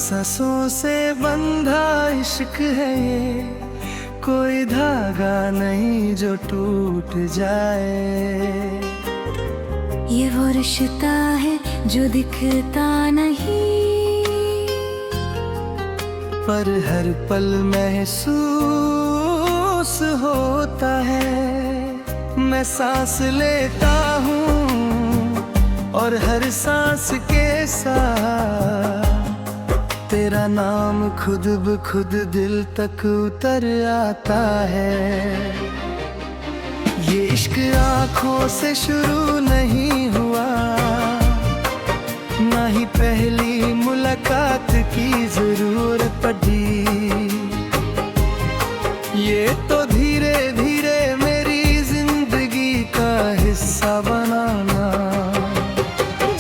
सांसों से बंधा इश्क है ये, कोई धागा नहीं जो टूट जाए। ये वो रिश्ता है जो दिखता नहीं, पर हर पल महसूस होता है। मैं सांस लेता हूँ और हर सांस के साथ तेरा नाम खुद ब खुद दिल तक उतर आता है। ये इश्क आँखों से शुरू नहीं हुआ, ना ही पहली मुलाकात की जरूरत पड़ी। ये तो धीरे धीरे मेरी जिंदगी का हिस्सा बनाना।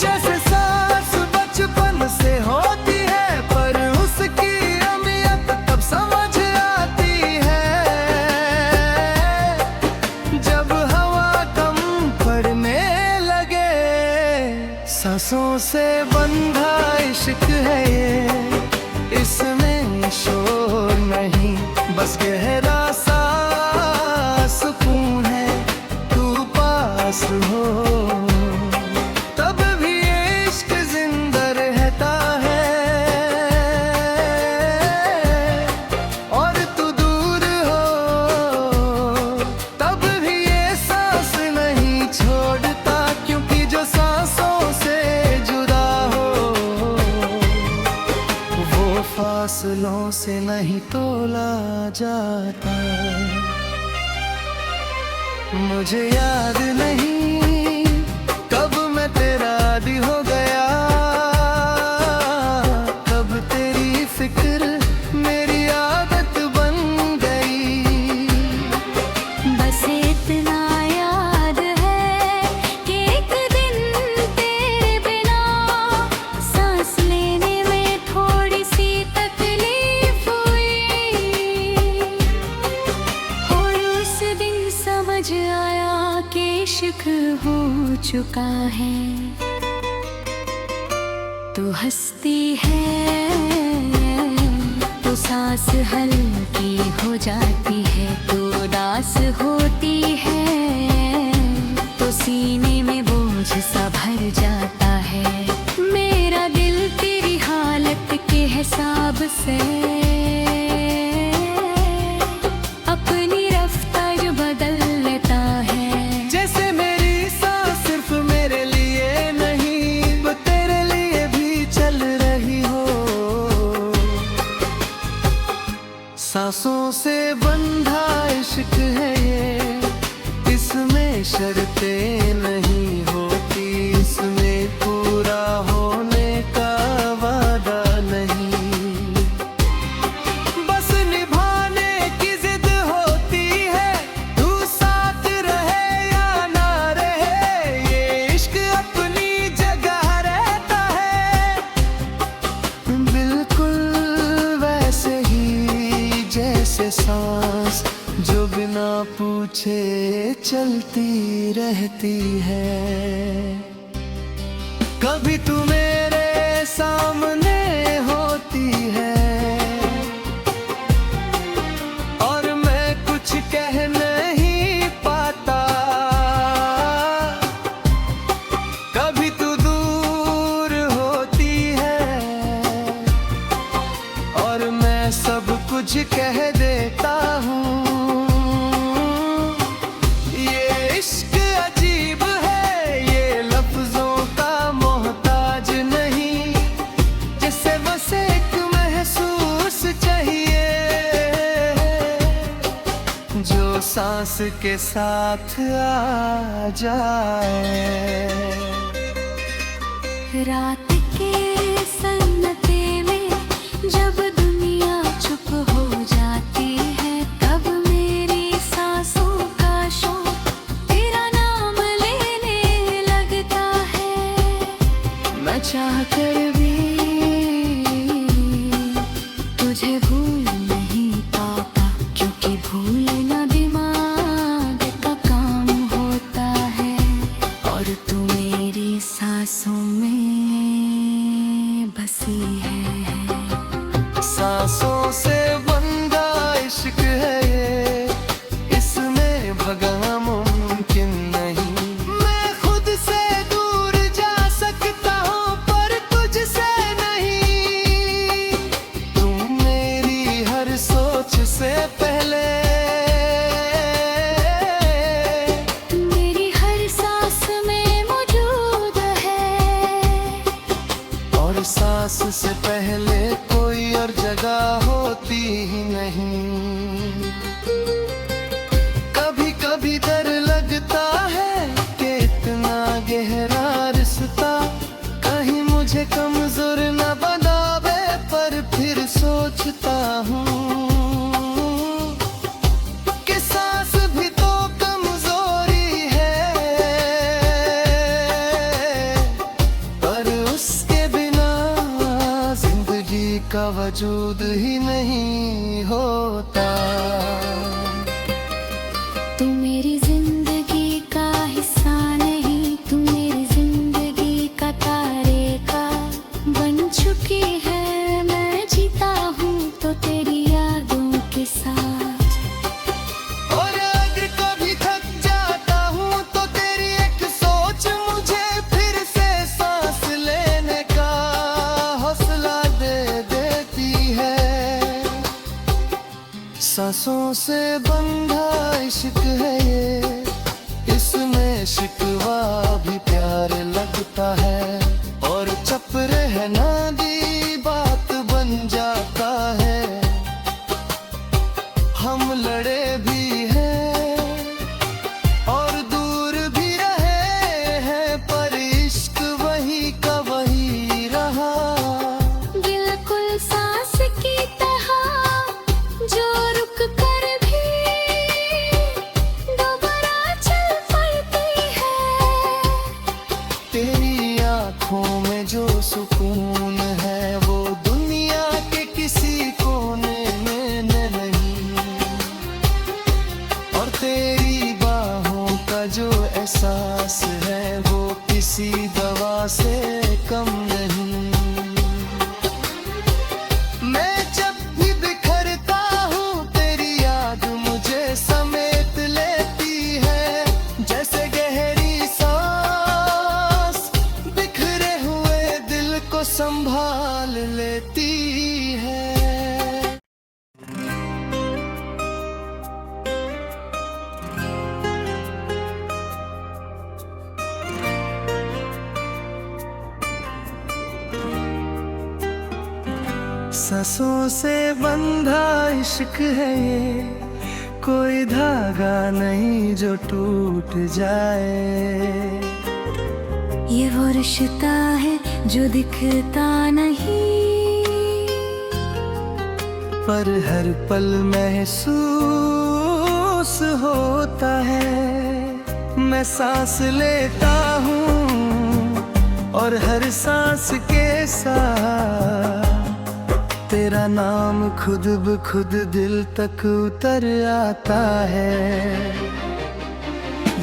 जैसे सांस बचपन से होती है, पर उसकी अहमियत तब समझ आती है जब हवा कम पड़ने लगे। सांसों से बंधा इश्क है ये, इसमें शोर नहीं, बस गहरा सा सुकून है। तू पास हो तब भी ये इश्क जिंदा रहता है, और तू दूर हो तब भी ये सांस नहीं छोड़ता। क्योंकि जो सांसों से जुदा हो वो फासलों से नहीं तोला जाता। मुझे याद नहीं कब मैं तेरा आदी हो गया, कब तेरी फिक्र मेरी आदत बन गई। बस इतना याद है कि एक दिन तेरे बिना सांस लेने में थोड़ी सी तकलीफ हुई, और उस दिन समझ आया कि इश्क हो चुका है। तू हंसती है तो सांस हल्की हो जाती है, तू उदास होती है तो सीने में बोझ सा भर जाता है। मेरा दिल तेरी हालत के हिसाब से अपनी रफ्तार बदल लेता है। जैसे मेरी सांस सिर्फ मेरे लिए नहीं, वो तेरे लिए भी चल रही हो। सांसों से बंधा इश्क है ये, इसमें शर्तें नहीं होती, इसमें पूरा होने का वादा नहीं। बस निभाने की जिद होती है, तू साथ रहे या ना रहे। ये इश्क अपनी जगह रहता है, बिल्कुल वैसे ही जैसे सांस जो बिना पूछे चलती रहती है। कभी तू मेरे सामने होती है और मैं कुछ कह नहीं पाता, कभी तू दूर होती है और मैं सब कुछ कह देता हूँ। ये इश्क अजीब है, ये लफ्जों का मोहताज नहीं, जिसे बस एक महसूस चाहिए जो सांस के साथ आ जाए। रात के सन्नाटे में जब दुनिया चुप हो जाती है, तब मेरी सांसों का शौक तेरा नाम लेने लगता है। मैं चाह कर भी तुझे भूल नहीं पाता, क्योंकि भूलना दिमाग का काम होता है, और तू मेरी सांसों में बसी है। सांसों से बंधा इश्क है ये, इसमें भगना मुमकिन नहीं। मैं खुद से दूर जा सकता हूँ पर तुझसे नहीं। तू मेरी हर सोच से पहले, मेरी हर सांस में मौजूद है, और सांस से पहले कोई और जगह होती ही नहीं। कभी कभी डर लगता है कि इतना गहरा रिश्ता कहीं मुझे कमजोर न बनावे, पर फिर सोचता हूँ कि सांस भी तो कमजोरी है, पर उसके बिना जिंदगी का वजूद ही नहीं होता। तू मेरी जिंदगी का हिस्सा नहीं, तू मेरी जिंदगी का तारे का बन चुकी है। मैं जीता हूँ तो तेरी यादों के साथ, और अगर कभी थक जाता हूँ तो तेरी एक सोच मुझे फिर से सांस लेने का हौसला दे देती है। सांसों से बंधा इश्क है ये, इसमें शिकवा भी प्यार लगता है, और चुप रहना भी बात बन जाता है। हम लड़े भी हैं और दूर भी रहे हैं, पर इश्क वही का वही रहा। बिल्कुल सांस की तरह जो रुक कर भी दोबारा चल पड़ती है। तेरी आँखों में जो सुकून है वो दुनिया के किसी कोने में नहीं, और तेरी बाहों का जो एहसास है वो किसी दवा से कम नहीं। मैं जब भी बिखरता हूँ तेरी याद मुझे समेट लेती है, जैसे गहरी सांस बिखरे हुए दिल को संभाल लेती है। सांसों से बंधा इश्क है ये, कोई धागा नहीं जो टूट जाए। ये वो रिश्ता है जो दिखता नहीं, पर हर पल महसूस होता है। मैं सांस लेता हूँ और हर सांस के साथ तेरा नाम खुद ब खुद दिल तक उतर आता है।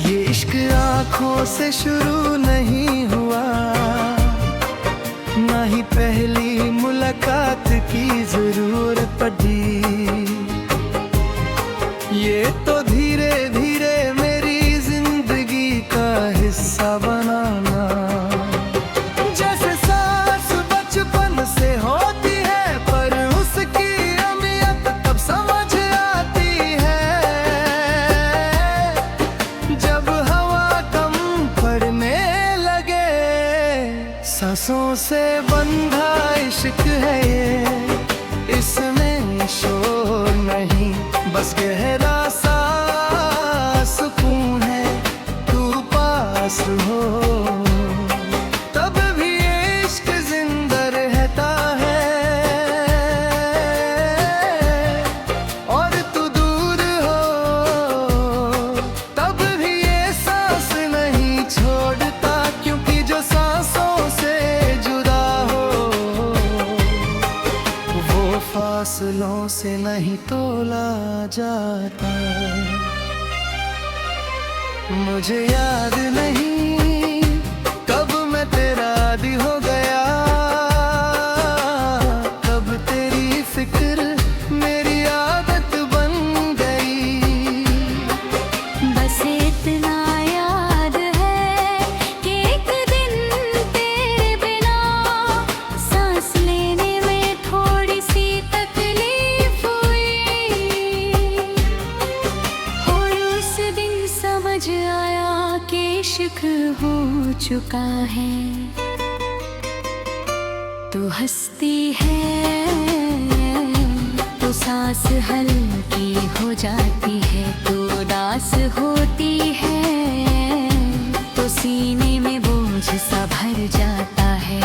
ये इश्क आँखों से शुरू नहीं हुआ, ना ही पहली मुलाकात की जरूरत पड़ी। ये तो धीरे धीरे मेरी जिंदगी का हिस्सा बनाना, जैसे सांस बचपन से होती है पर उसकी अहमियत तब समझ आती है जब हवा कम पड़ने लगे। सांसों से बंधा इश्क है ये, इसमें शोर नहीं बस गहरा सा सुकून है। तू पास हो तब भी इश्क जिंदा रहता है, और तू दूर हो तब भी ये सांस नहीं छोड़ता, क्योंकि जो सांसों से जुदा हो वो फासलों से नहीं तोला जाता। मुझे याद नहीं कब मैं तेरा आदी हो गया, कब तेरी फिक्र चुका है। तू हंसती है तो सांस हल्की हो जाती है, तू उदास होती है तो सीने में बोझ सा भर जाता है।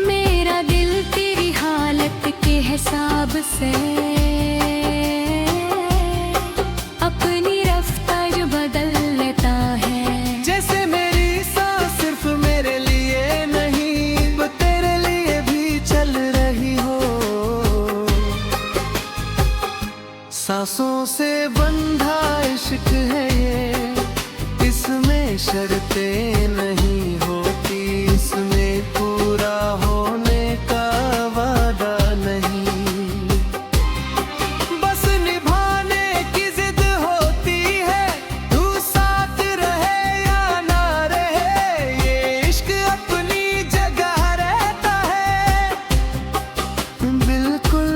मेरा दिल तेरी हालत के हिसाब से अपनी रफ्तार बदल लेता है। जैसे मेरी सांस सिर्फ मेरे लिए नहीं, वो तेरे लिए भी चल रही हो। सांसों से बंधा इश्क है ये, इसमें शर्तें नहीं होती, इसमें पूरा होने का वादा नहीं। बस निभाने की जिद होती है, तू साथ रहे या ना रहे, ये इश्क अपनी जगह रहता है। बिल्कुल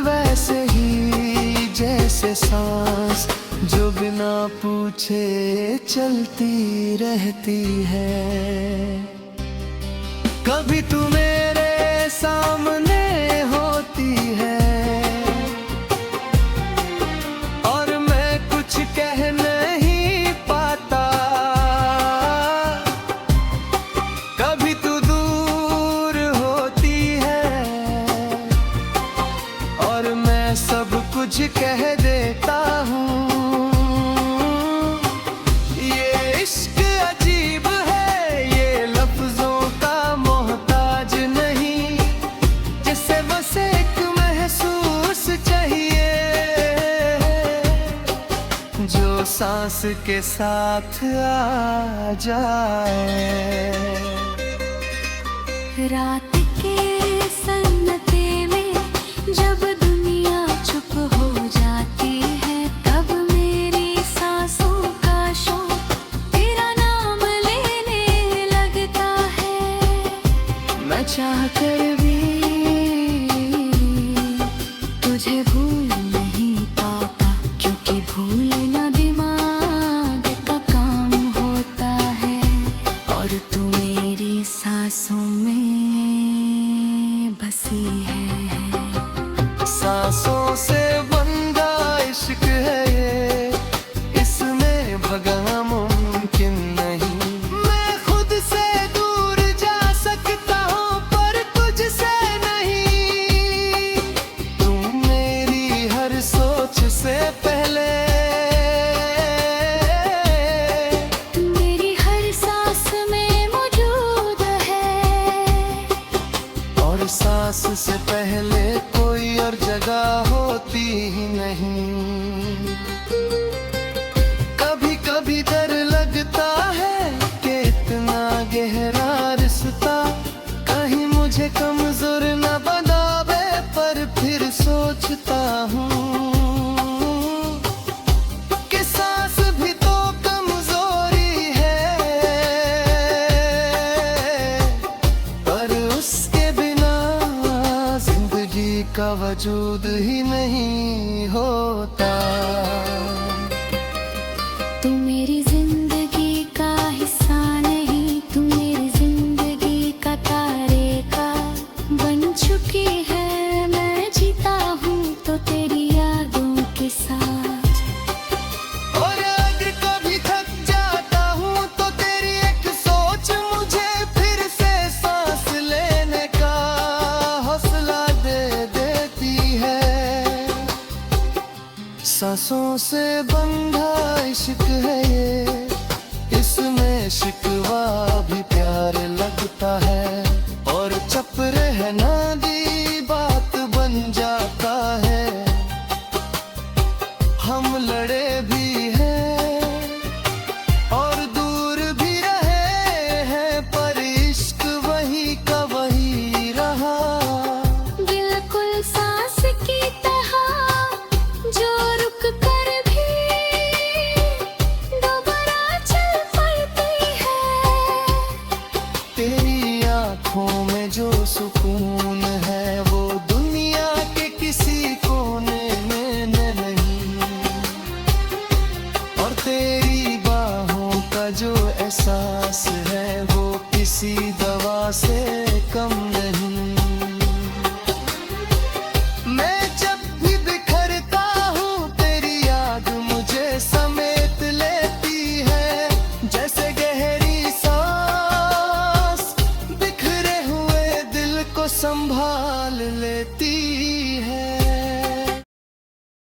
वैसे ही जैसे सांस जो बिना पूछे चलती रहती है। कभी तू मेरे सामने होती है और मैं कुछ कह नहीं पाता, कभी तू दूर होती है और मैं सब कुछ कह देता हूँ। जो सांस के साथ आ जाए। रात के सन्नाटे में जब दुनिया चुप हो जाती है, तब मेरी सांसों का शौक तेरा नाम लेने लगता है। मैं चाह कर भी तुझे भूल नहीं पाता, क्योंकि भूलना दिमाग का काम होता है और तू मेरी सांसों में बसी है। सांसों से बंधा इश्क है ये, इसमें भगना मुमकिन नहीं। मैं खुद से दूर जा सकता हूँ पर तुझसे नहीं। तू मेरी हर सोच से पहले, मेरी हर सांस में मौजूद है और सांस से पहले कोई और जगह होती ही नहीं। कभी कभी डर लगता है कि इतना गहरा रिश्ता कहीं मुझे कमजोर न बनावे, पर फिर सोचता हूँ कि सांस भी तो कमजोरी है, पर उसके बिना जिंदगी का वजूद ही नहीं होता। तू मेरी जिंदगी का हिस्सा नहीं, तू मेरी जिंदगी का तारे का बन चुकी है। मैं जीता हूँ तो तेरी यादों के साथ, और अगर कभी थक जाता हूँ तो तेरी एक सोच मुझे फिर से सांस लेने का हौसला दे देती है। सांसों से बंधा इश्क है ये, इसमें शिकवा भी प्यार लगता है और चुप रहना